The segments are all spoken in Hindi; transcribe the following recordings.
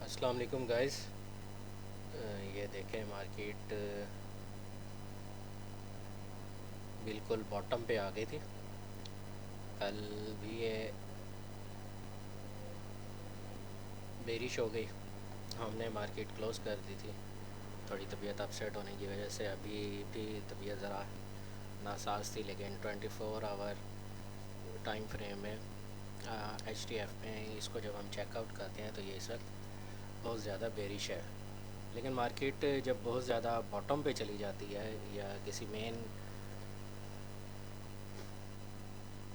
अस्सलाम वालेकुम गाइस। ये देखें मार्केट बिल्कुल बॉटम पे आ गई थी। कल भी ये बेरिश हो गई, हमने मार्केट क्लोज़ कर दी थी। थोड़ी तबीयत अपसेट होने की वजह से अभी भी तबीयत ज़रा नासाज थी, लेकिन 24 आवर टाइम फ्रेम में HTF में इसको जब हम चेकआउट करते हैं तो ये इस वक्त बहुत ज़्यादा बेरिश है। लेकिन मार्केट जब बहुत ज़्यादा बॉटम पे चली जाती है या किसी मेन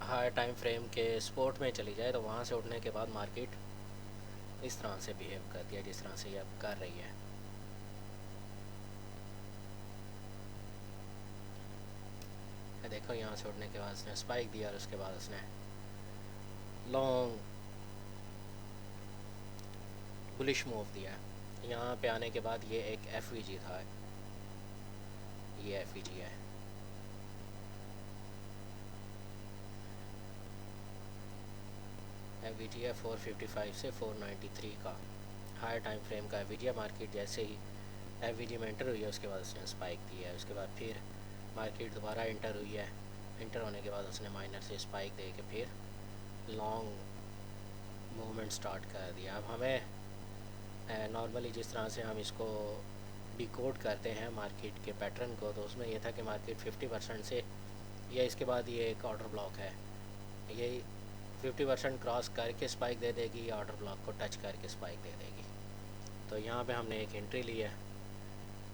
हाई टाइम फ्रेम के सपोर्ट में चली जाए तो वहाँ से उठने के बाद मार्केट इस तरह से बिहेव करती है जिस तरह से ये अब कर रही है। देखो यहाँ से उठने के बाद उसने स्पाइक दिया और उसके बाद उसने लॉन्ग बुलिश मूव दिया। यहाँ पे आने के बाद ये एक FVG था, ये FVG है। FVG है 455 से 493 का हाई टाइम फ्रेम का FVG है। मार्केट जैसे ही FVG में एंटर हुई है उसके बाद उसने स्पाइक दिया है। उसके बाद फिर मार्केट दोबारा एंटर हुई है। एंटर होने के बाद उसने माइनर से स्पाइक दे के फिर लॉन्ग मूवमेंट स्टार्ट कर दिया। अब हमें नॉर्मली जिस तरह से हम इसको डिकोड करते हैं मार्केट के पैटर्न को, तो उसमें यह था कि मार्केट 50% से या इसके बाद ये एक ऑर्डर ब्लॉक है, ये 50% क्रॉस करके स्पाइक दे देगी या ऑर्डर ब्लॉक को टच करके स्पाइक दे देगी। तो यहाँ पे हमने एक एंट्री ली है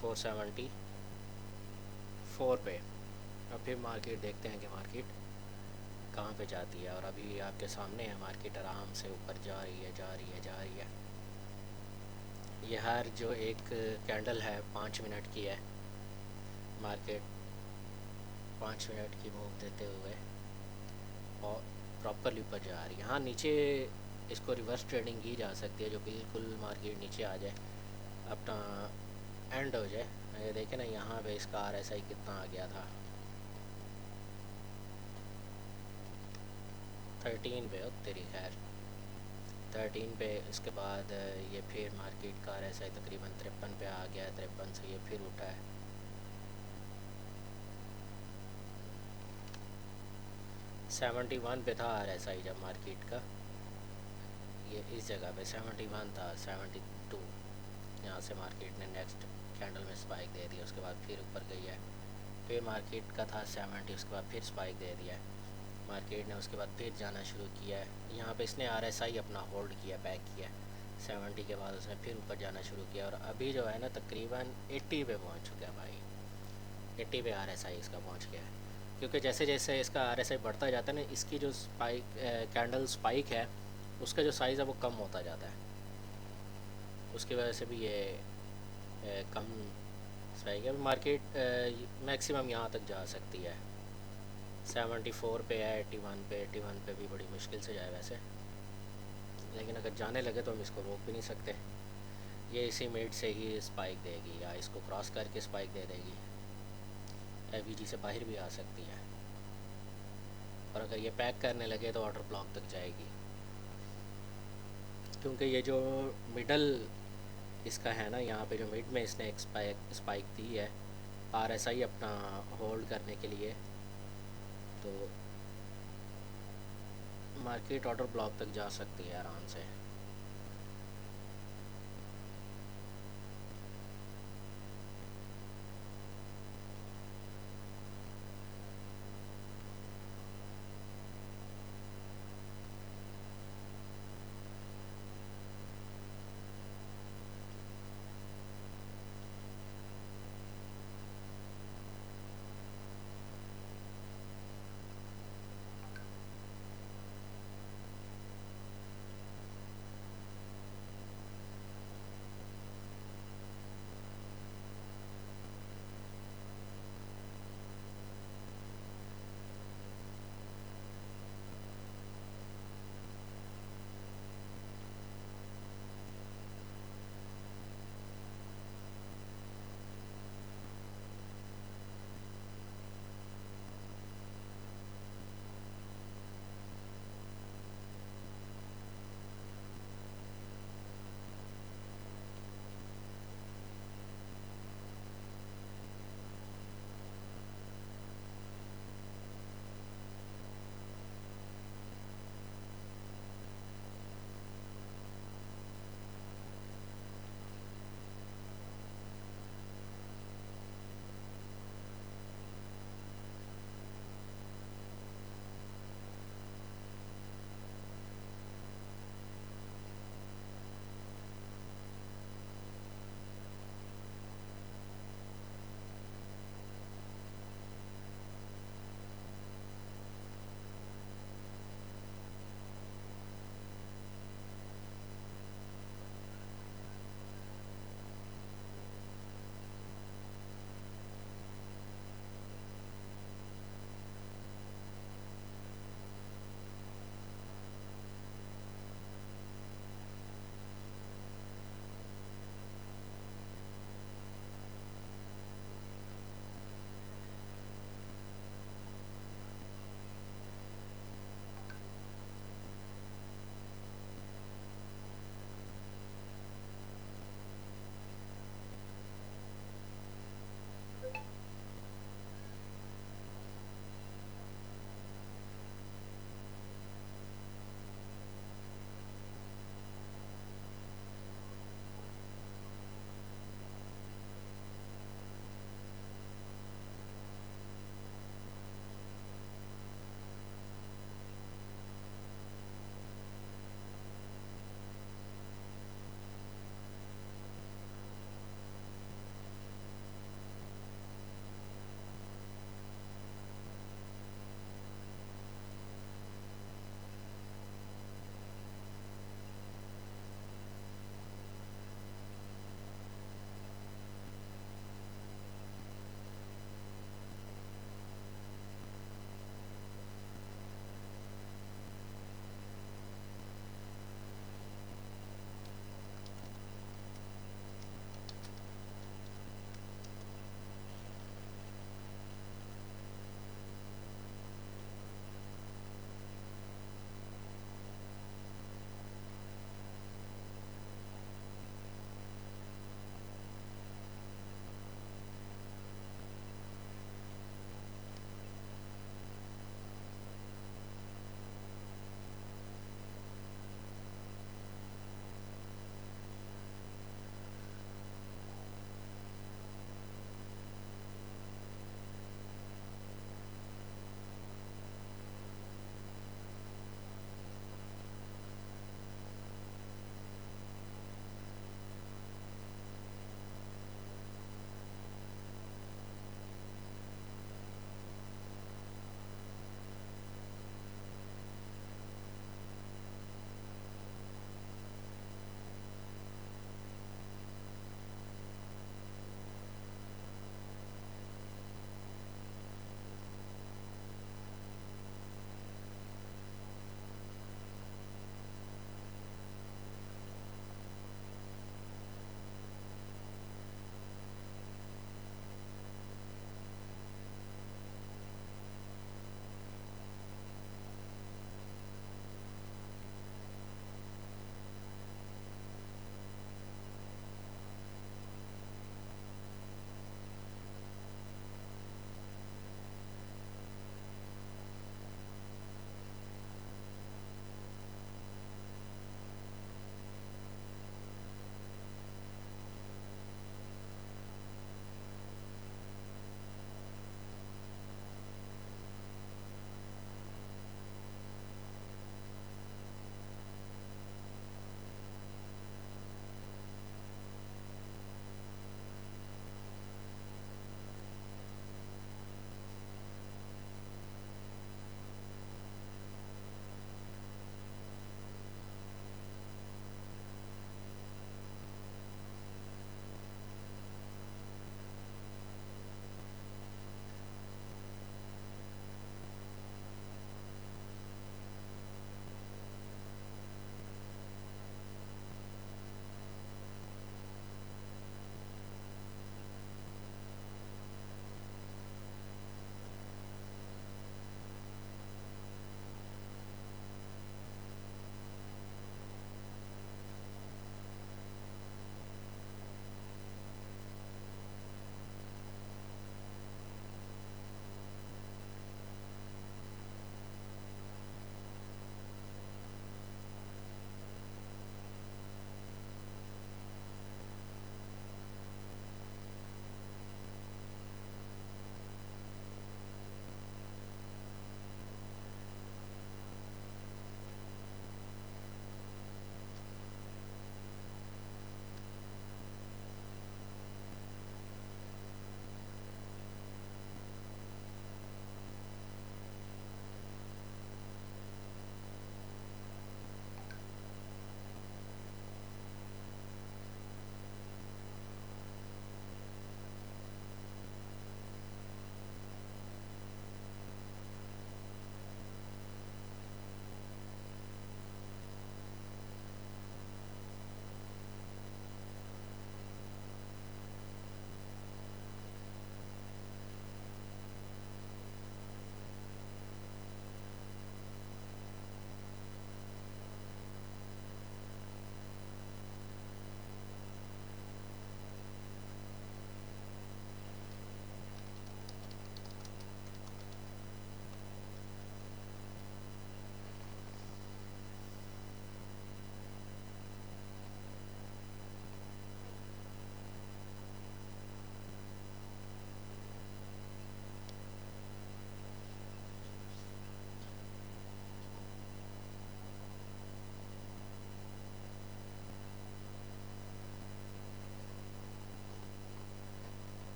474 पे। अब फिर मार्केट देखते हैं कि मार्केट कहाँ पे जाती है। और अभी आपके सामने है मार्केट आराम से ऊपर जा रही है, जा रही है, जा रही है। ये हर जो एक कैंडल है 5 मिनट की है। मार्केट 5 मिनट की मूव देते हुए और प्रॉपरली ऊपर जा रही है। हाँ, नीचे इसको रिवर्स ट्रेडिंग की जा सकती है, जो बिल्कुल मार्केट नीचे आ जाए, अपना एंड हो जाए। ये देखें ना, यहाँ पे इसका RSI कितना आ गया था, 13 पे हो तेरी खैर, 13 पे। इसके बाद ये फिर मार्केट का RSI तकरीबन 53 पे आ गया है। 53 से ये फिर उठा है 71 पे था RSI जब मार्केट का, ये इस जगह पे 71 था, 72। यहाँ से मार्केट ने नेक्स्ट कैंडल में स्पाइक दे दिया। उसके बाद फिर ऊपर गई है। फिर मार्केट का था 70, उसके बाद फिर स्पाइक दे दिया है मार्केट ने। उसके बाद फिर जाना शुरू किया है। यहाँ पे इसने RSI अपना होल्ड किया, बैक किया 70 के बाद उसने फिर ऊपर जाना शुरू किया। और अभी जो है ना तकरीबन 80 पे पहुँच चुका है भाई, 80 पे RSI इसका पहुँच गया है। क्योंकि जैसे जैसे इसका RSI बढ़ता जाता है ना, इसकी जो स्पाइक कैंडल स्पाइक है उसका जो साइज़ है वो कम होता जाता है। उसकी वजह से भी ये कम स्पाइक है। मार्केट मैक्सिमम यहाँ तक जा सकती है, 74 पे है, 81 पे, 81 पे भी बड़ी मुश्किल से जाए वैसे। लेकिन अगर जाने लगे तो हम इसको रोक भी नहीं सकते। ये इसी मिड से ही स्पाइक देगी या इसको क्रॉस करके स्पाइक दे देगी। FVG से बाहर भी आ सकती है। और अगर ये पैक करने लगे तो ऑर्डर ब्लॉक तक जाएगी, क्योंकि ये जो मिडल इसका है ना, यहाँ पे जो मिड में इसने एक स्पाइक दी है RSI अपना होल्ड करने के लिए, तो मार्केट ऑर्डर ब्लॉक तक जा सकती है आराम से।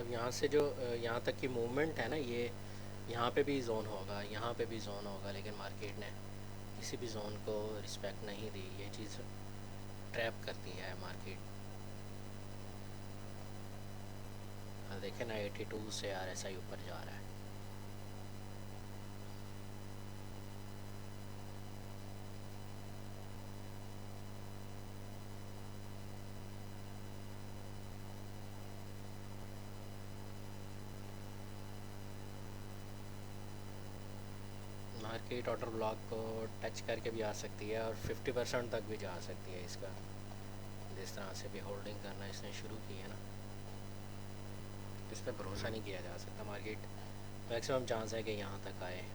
अब यहाँ से जो यहाँ तक की मूवमेंट है ना, ये यहाँ पे भी जोन होगा, यहाँ पे भी जोन होगा, लेकिन मार्केट ने किसी भी जोन को रिस्पेक्ट नहीं दी। ये चीज़ ट्रैप करती है मार्केट। देखें ना 82 से RSI ऊपर जा रहा है। मार्केट ऑर्डर ब्लॉक को टच करके भी आ सकती है और 50% तक भी जा सकती है इसका। जिस तरह से भी होल्डिंग करना इसने शुरू की है ना, इस पर भरोसा नहीं किया जा सकता। मार्केट मैक्सिमम चांस है कि यहाँ तक आए।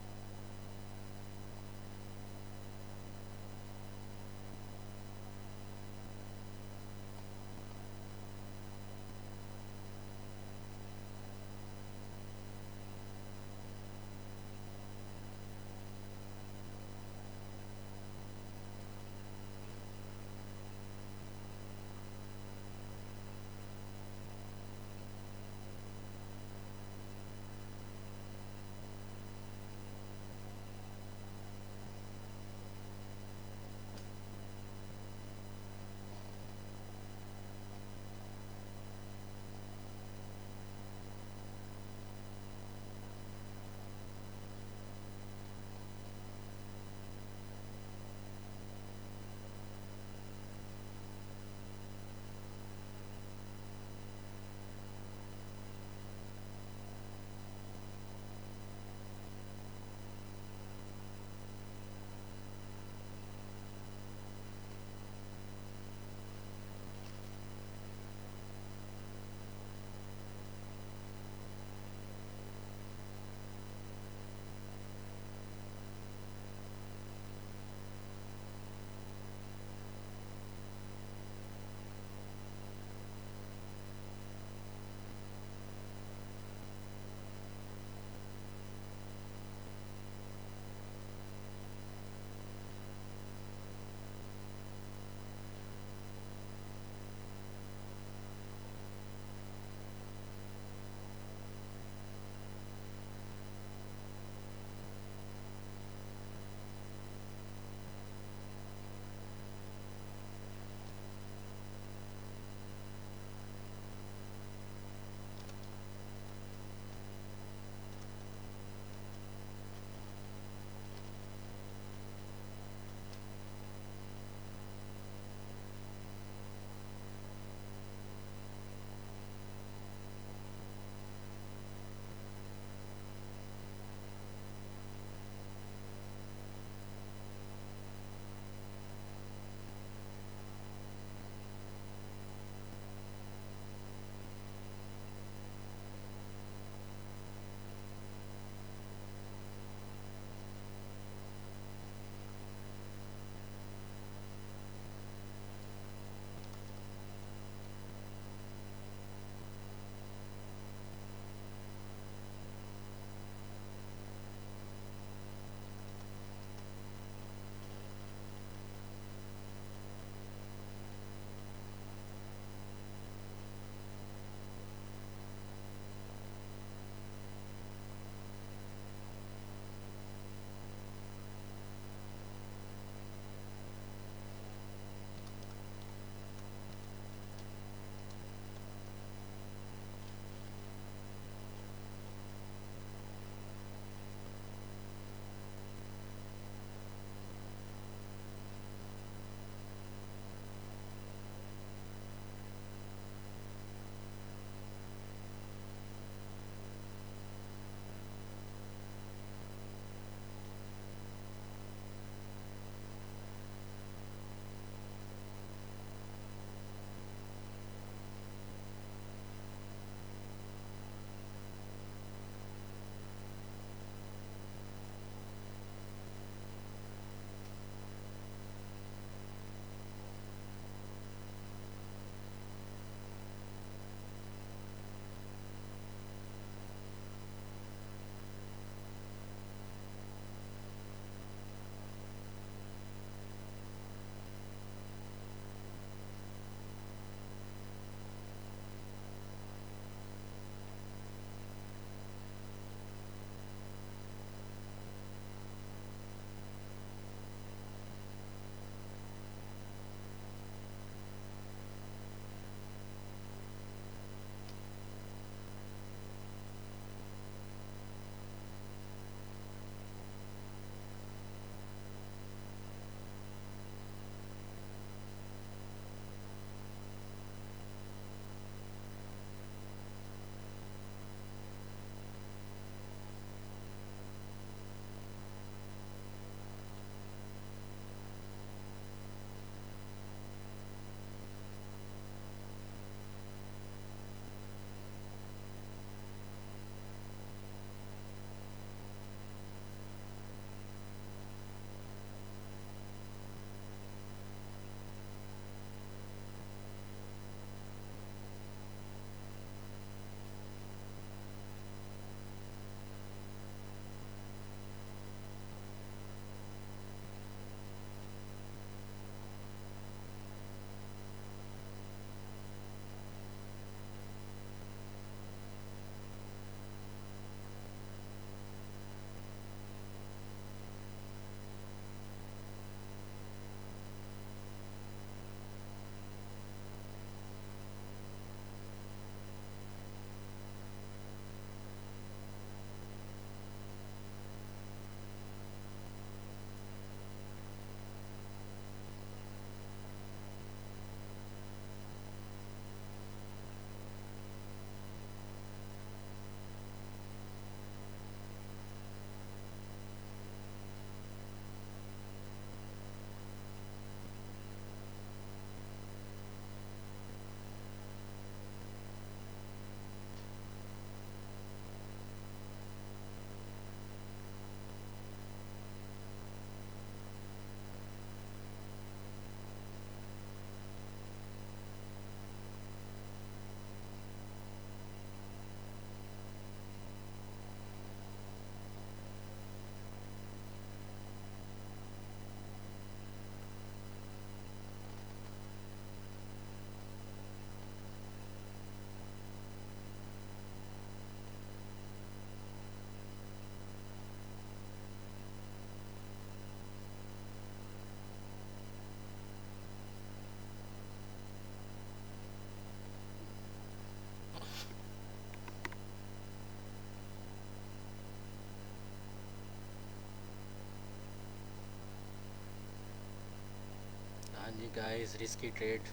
जी गाइस, रिस्की ट्रेड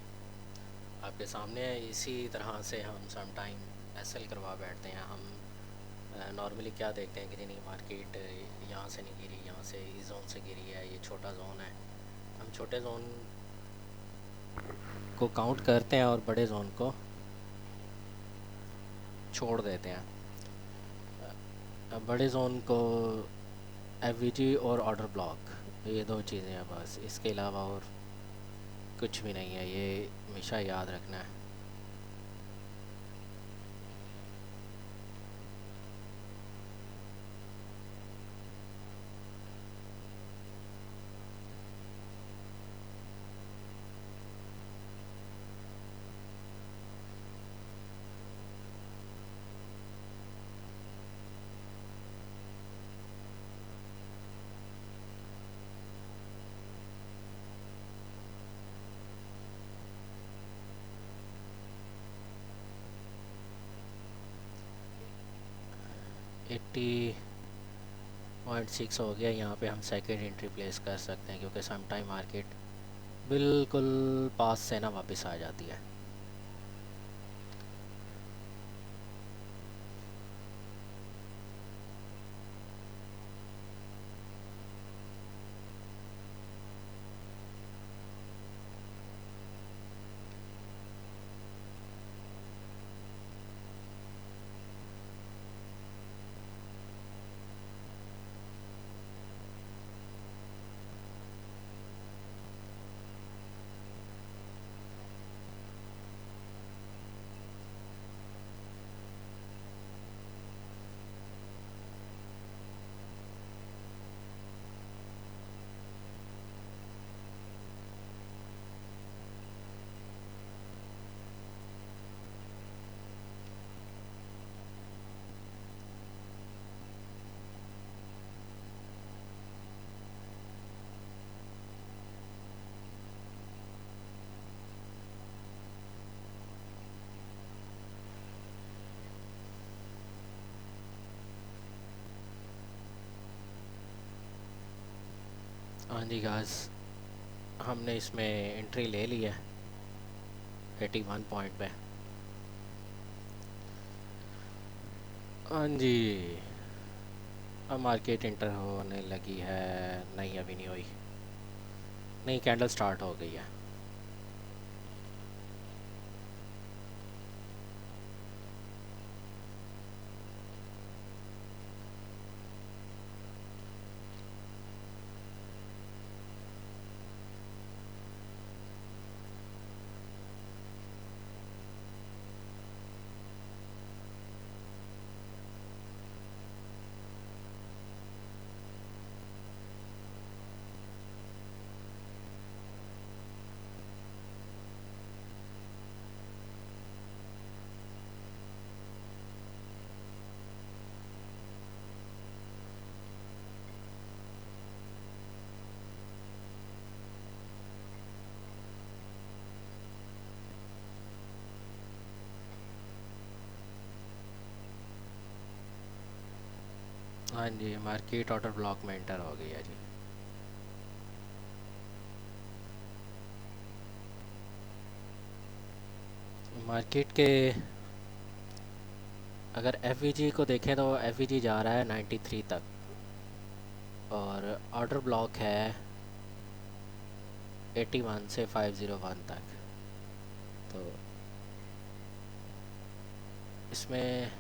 आपके सामने है। इसी तरह से हम सम टाइम एसएल करवा बैठते हैं। हम नॉर्मली क्या देखते हैं कि नहीं, मार्केट यहाँ से नहीं गिरी, यहाँ से इस जोन से गिरी है, ये छोटा जोन है। हम छोटे जोन को काउंट करते हैं और बड़े जोन को छोड़ देते हैं। अब बड़े जोन को एफवीजी और ऑर्डर ब्लॉक, ये दो चीज़ें हैं बस, इसके अलावा और कुछ भी नहीं है। ये हमेशा याद रखना है। एट्टी 0.6 हो गया। यहाँ पे हम सेकेंड एंट्री प्लेस कर सकते हैं क्योंकि सम टाइम मार्केट बिल्कुल पास से ना वापस आ जाती है। हाँ जी गाइस, हमने इसमें एंट्री ले ली है 81 पॉइंट पे। हाँ जी, अब मार्केट इंटर होने लगी है। नहीं, अभी नहीं हुई। नहीं, कैंडल स्टार्ट हो गई है। हाँ जी, मार्केट ऑर्डर ब्लॉक में एंटर हो गई है जी। मार्केट के अगर एफवीजी को देखें तो एफवीजी जा रहा है 93 तक, और ऑर्डर ब्लॉक है 81 से 501 तक। तो इसमें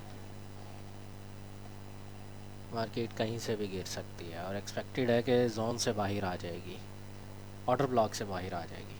मार्केट कहीं से भी गिर सकती है और एक्सपेक्टेड है कि जोन से बाहर आ जाएगी, ऑर्डर ब्लॉक से बाहर आ जाएगी।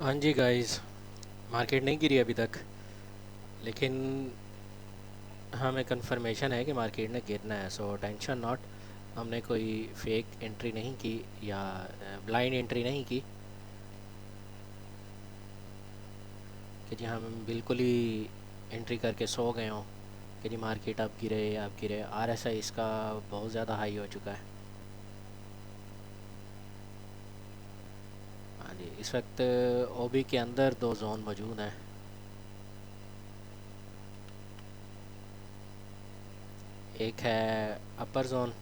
हाँ जी गाइस, मार्केट नहीं गिरी अभी तक, लेकिन हमें कंफर्मेशन है कि मार्केट ने गिरना है। So tension not. हमने कोई फेक एंट्री नहीं की या ब्लाइंड एंट्री नहीं की कि जी हम बिल्कुल ही एंट्री करके सो गए हों कि जी मार्केट अब गिरे। आरएसआई इसका बहुत ज़्यादा हाई हो चुका है। हाँ जी, इस वक्त ओबी के अंदर दो जोन मौजूद हैं। एक है अपर जोन,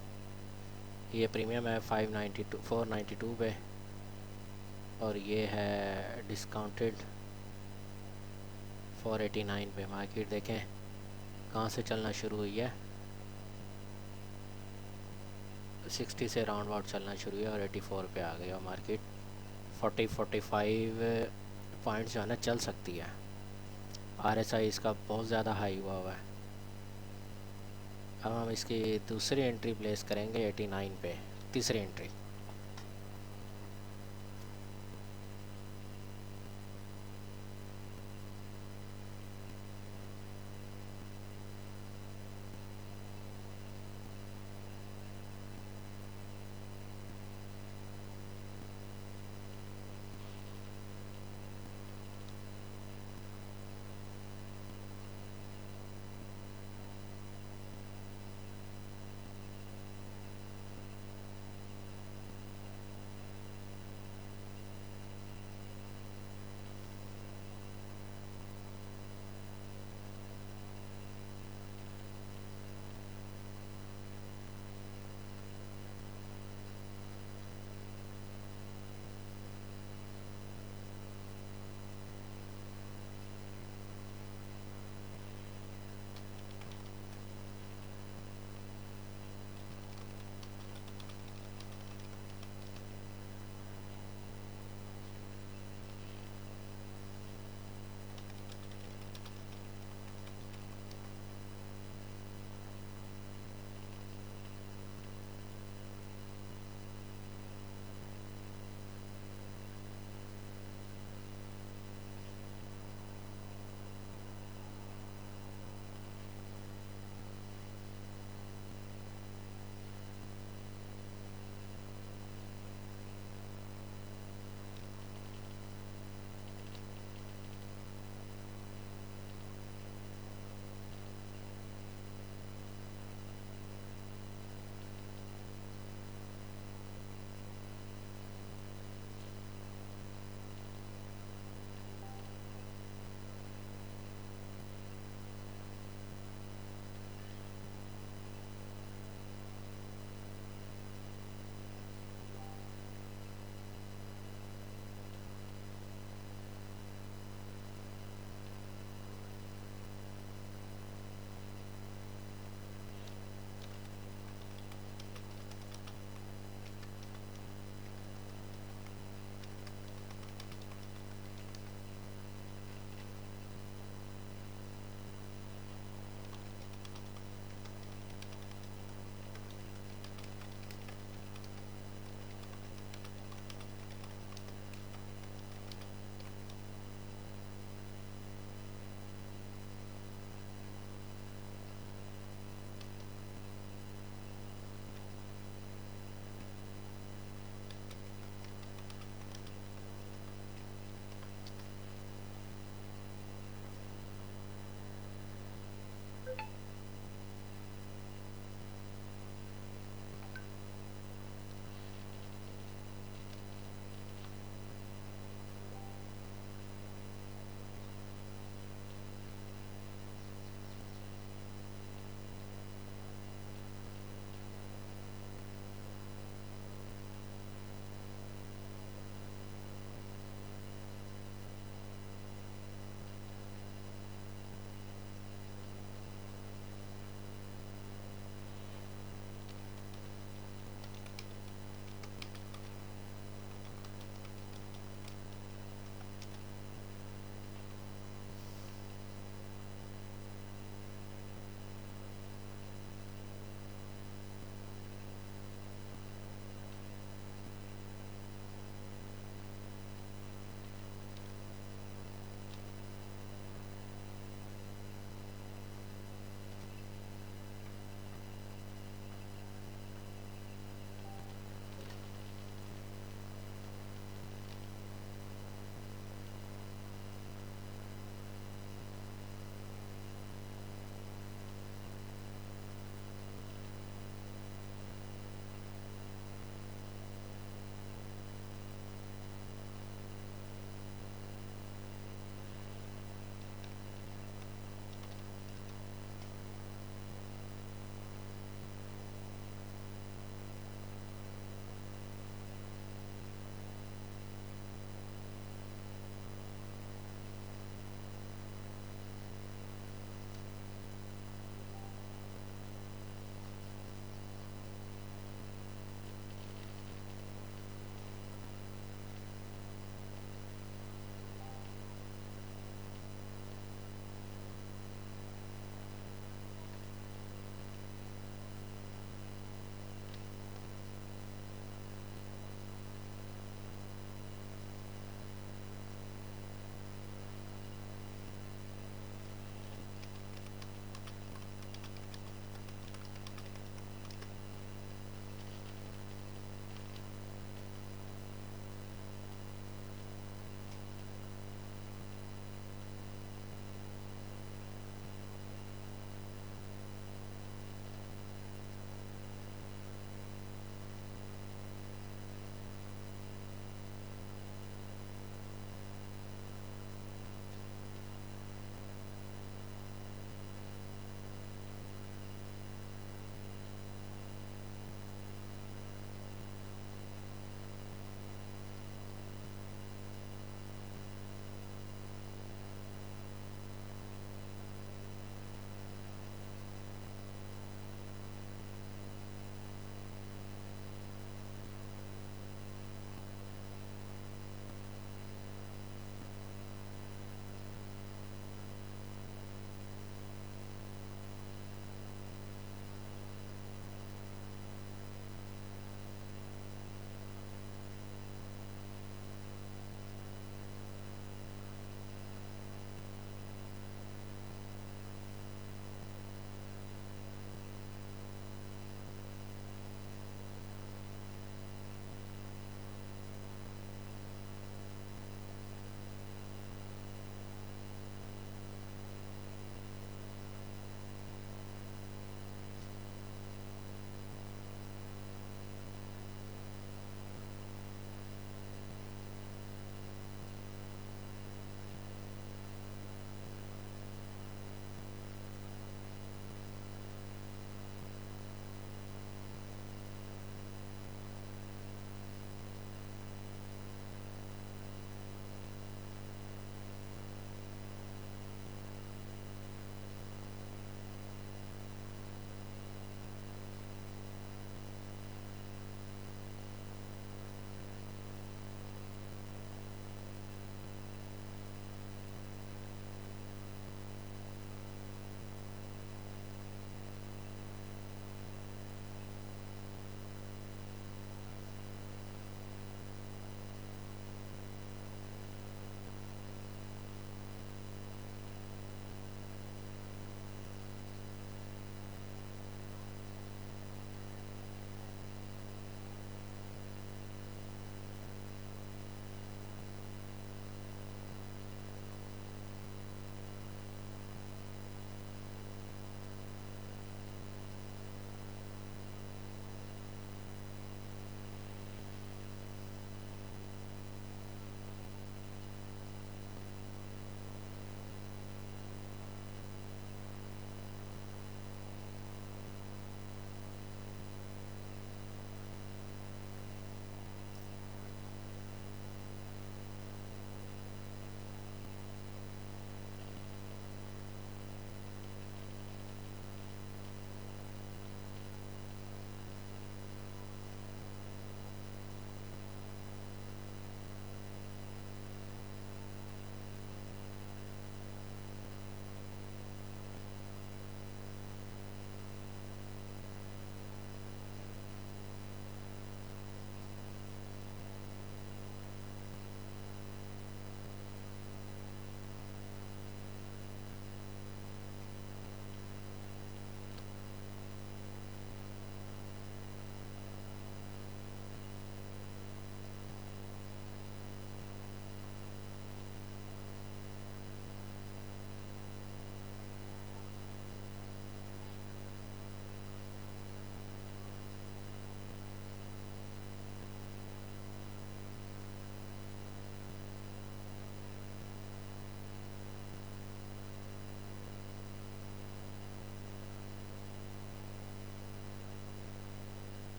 ये प्रीमियम है 592 492 पे, और ये है डिस्काउंटेड 489 पे। मार्केट देखें कहाँ से चलना शुरू हुई है। 60 से राउंड अबाउट चलना शुरू हुआ और 84 पे आ गया मार्केट। 45 पॉइंट्स जो है ना चल सकती है। आरएसआई इसका बहुत ज़्यादा हाई हुआ है। अब हम इसकी दूसरी एंट्री प्लेस करेंगे 89 पे, तीसरी एंट्री।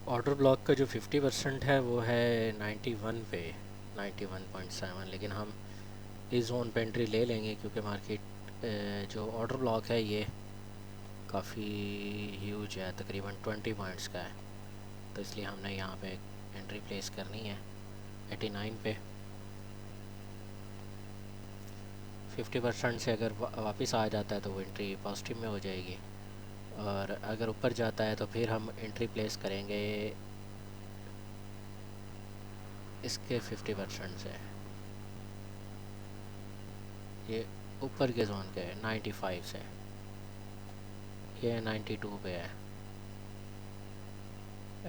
ऑर्डर ब्लॉक का जो 50% है वो है 91 पे, 91.7, लेकिन हम इस जोन पे एंट्री ले लेंगे क्योंकि मार्केट जो ऑर्डर ब्लॉक है ये काफ़ी ह्यूज है, तकरीबन 20 पॉइंट्स का है, तो इसलिए हमने यहाँ पे एंट्री प्लेस करनी है 89 पे। 50% से अगर वापस आ जाता है तो वो एंट्री पॉजिटिव में हो जाएगी, और अगर ऊपर जाता है तो फिर हम एंट्री प्लेस करेंगे इसके 50% से। ये ऊपर के जोन के 95 से, ये 92 पे है।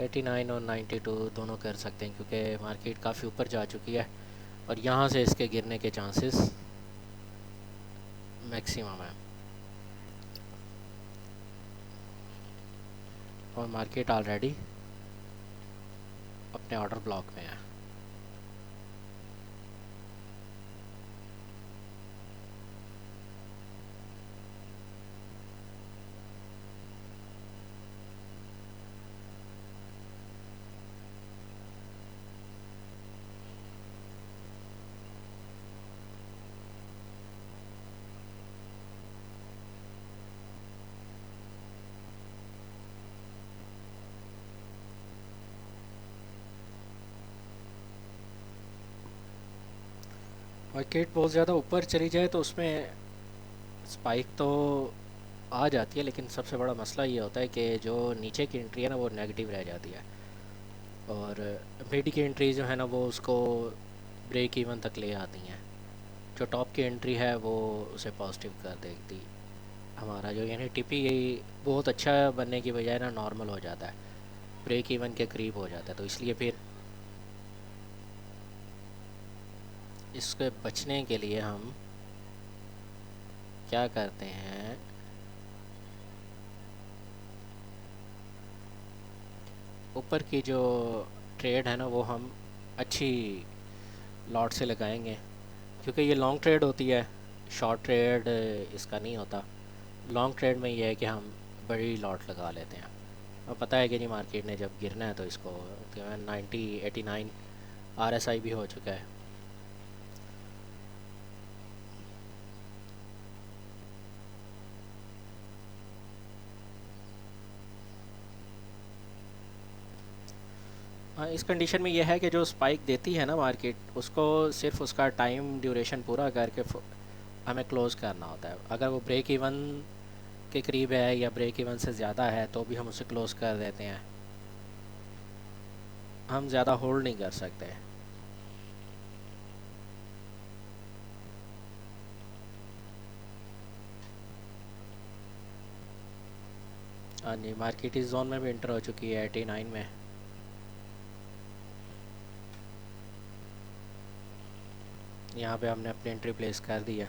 89 और 92 दोनों कर सकते हैं क्योंकि मार्केट काफ़ी ऊपर जा चुकी है और यहाँ से इसके गिरने के चांसेस मैक्सिमम है, और मार्केट ऑलरेडी अपने ऑर्डर ब्लॉक में है। मार्केट बहुत ज़्यादा ऊपर चली जाए तो उसमें स्पाइक तो आ जाती है, लेकिन सबसे बड़ा मसला ये होता है कि जो नीचे की एंट्री है ना वो नेगेटिव रह जाती है, और मिड की एंट्री जो है ना वो उसको ब्रेक इवन तक ले आती हैं। जो टॉप की एंट्री है वो उसे पॉजिटिव कर देती। हमारा जो यानी टिपी बहुत अच्छा बनने की बजाय ना नॉर्मल हो जाता है, ब्रेक इवन के करीब हो जाता है, तो इसलिए फिर इसके बचने के लिए हम क्या करते हैं, ऊपर की जो ट्रेड है ना वो हम अच्छी लॉट से लगाएंगे, क्योंकि ये लॉन्ग ट्रेड होती है, शॉर्ट ट्रेड इसका नहीं होता। लॉन्ग ट्रेड में ये है कि हम बड़ी लॉट लगा लेते हैं, और पता है कि नहीं मार्केट ने जब गिरना है तो इसको 89 RSI भी हो चुका है। हाँ, इस कंडीशन में यह है कि जो स्पाइक देती है ना मार्केट, उसको सिर्फ उसका टाइम ड्यूरेशन पूरा करके हमें क्लोज़ करना होता है। अगर वो ब्रेक इवन के करीब है या ब्रेक इवन से ज़्यादा है तो भी हम उसे क्लोज़ कर देते हैं, हम ज़्यादा होल्ड नहीं कर सकते। हाँ जी, मार्केट इस जोन में भी इंटर हो चुकी है 89 में। यहाँ पे हमने अपनी एंट्री प्लेस कर दी है।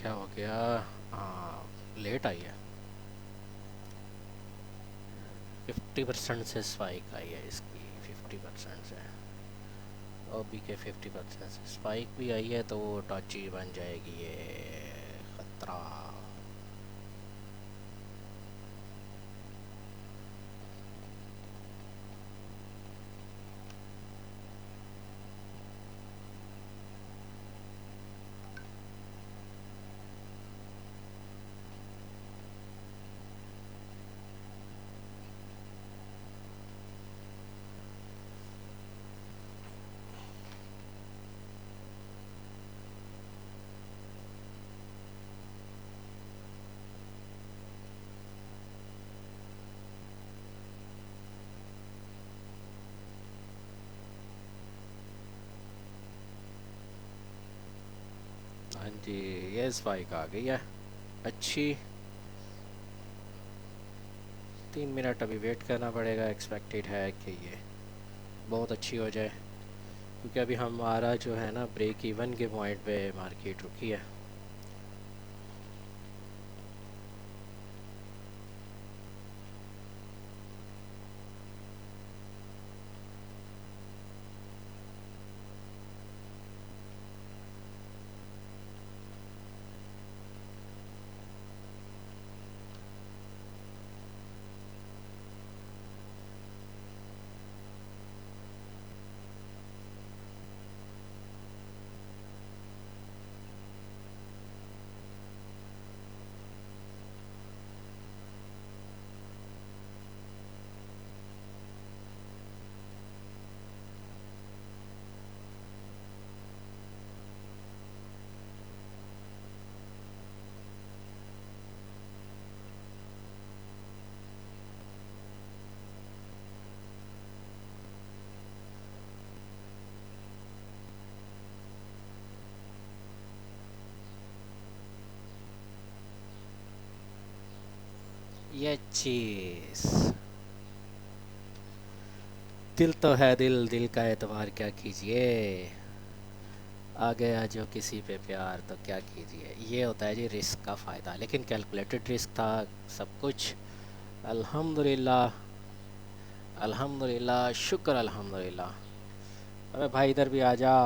क्या हो गया? हाँ, लेट आई है। 50% से स्पाइक आई है इसकी, 50% से। और बी के 50% से स्पाइक भी आई है, तो वो टॉची बन जाएगी ये। खतरा। हाँ जी, ये स्पाइक आ गई है अच्छी। 3 मिनट अभी वेट करना पड़ेगा। एक्सपेक्टेड है कि ये बहुत अच्छी हो जाए, क्योंकि अभी हमारा जो है ना ब्रेक इवन के पॉइंट पे मार्केट रुकी है। ये चीज़, दिल तो है दिल, दिल का एतबार क्या कीजिए। आ गया जो किसी पे प्यार तो क्या कीजिए। ये होता है जी रिस्क का फ़ायदा, लेकिन कैलकुलेटेड रिस्क था सब कुछ। अल्हम्दुलिल्लाह, अल्हम्दुलिल्लाह, शुक्र अल्हम्दुलिल्लाह। अबे भाई इधर भी आ जा।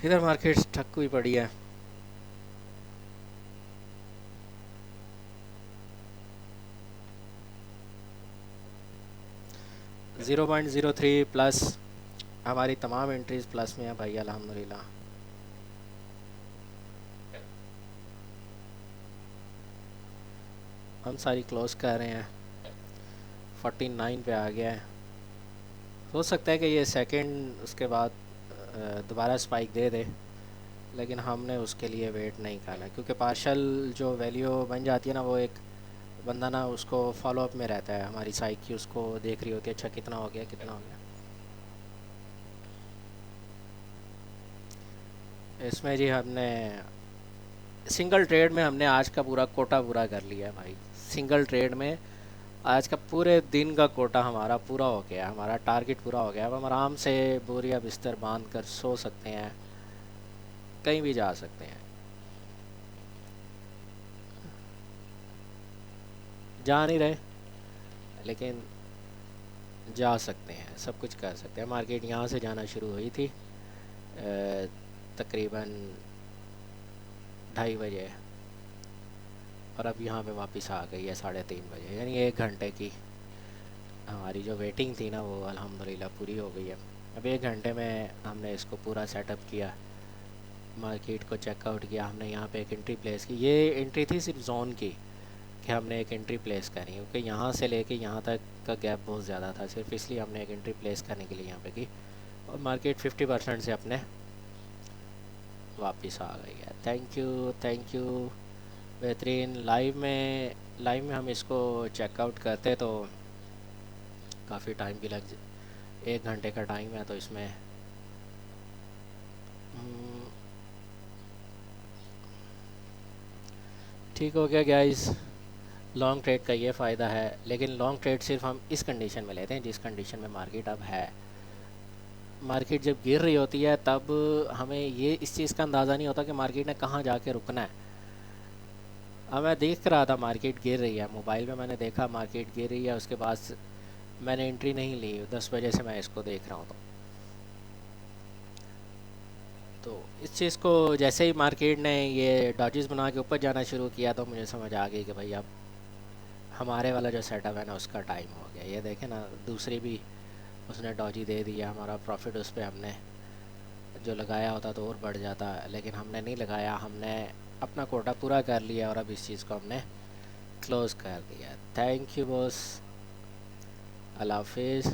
इधर मार्केट ठक हुई पड़ी है। 0.03 प्लस। हमारी तमाम एंट्रीज प्लस में है भाई, अल्हम्दुलिल्लाह। हम सारी क्लोज कर रहे हैं। 49 पे आ गया है। हो सकता है कि ये सेकंड उसके बाद दोबारा स्पाइक दे दे, लेकिन हमने उसके लिए वेट नहीं करना, क्योंकि पार्शल जो वैल्यू बन जाती है ना, वो एक बंदा ना उसको फॉलो अप में रहता है। हमारी साइक की उसको देख रही होती है, अच्छा कितना हो गया कितना हो गया। इसमें जी हमने सिंगल ट्रेड में हमने आज का पूरा कोटा पूरा कर लिया है भाई। सिंगल ट्रेड में आज का पूरे दिन का कोटा हमारा पूरा हो गया, हमारा टारगेट पूरा हो गया। अब हम आराम से बोरिया बिस्तर बांध कर सो सकते हैं, कहीं भी जा सकते हैं। जा नहीं रहे, लेकिन जा सकते हैं, सब कुछ कर सकते हैं। मार्केट यहाँ से जाना शुरू हुई थी तकरीबन 2:30 बजे, और अब यहाँ पे वापस आ गई है 3:30 बजे, यानी 1 घंटे की हमारी जो वेटिंग थी ना वो अल्हम्दुलिल्लाह पूरी हो गई है। अब 1 घंटे में हमने इसको पूरा सेटअप किया, मार्केट को चेकआउट किया। हमने यहाँ पे एक एंट्री प्लेस की। ये एंट्री थी सिर्फ जोन की, कि हमने एक एंट्री प्लेस करी, क्योंकि यहाँ से लेके यहाँ तक का गैप बहुत ज़्यादा था, सिर्फ इसलिए हमने एक एंट्री प्लेस करने के लिए यहाँ पे की। और मार्केट 50% से अपने वापस आ गई है। Thank you, thank you. बेहतरीन। लाइव में हम इसको चेकआउट करते तो काफ़ी टाइम भी 1 घंटे का टाइम है, तो इसमें ठीक हो गया गाइस। लॉन्ग ट्रेड का ये फ़ायदा है, लेकिन लॉन्ग ट्रेड सिर्फ हम इस कंडीशन में लेते हैं जिस कंडीशन में मार्केट अब है। मार्केट जब गिर रही होती है तब हमें ये इस चीज़ का अंदाज़ा नहीं होता कि मार्केट ने कहाँ जाके रुकना है। अब मैं देख रहा था मार्केट गिर रही है, मोबाइल में मैंने देखा मार्केट गिर रही है, उसके बाद मैंने एंट्री नहीं ली। 10 बजे से मैं इसको देख रहा हूँ। तो इस चीज़ को जैसे ही मार्केट ने ये डॉजेस बना के ऊपर जाना शुरू किया तो मुझे समझ आ गई कि भाई अब हमारे वाला जो सेटअप है ना उसका टाइम हो गया। ये देखे ना, दूसरी भी उसने डॉजी दे दिया। हमारा प्रॉफिट उस पर हमने जो लगाया होता तो और बढ़ जाता, लेकिन हमने नहीं लगाया। हमने अपना कोटा पूरा कर लिया और अब इस चीज़ को हमने क्लोज़ कर दिया। थैंक यू बॉस, अल्लाह हाफिज़।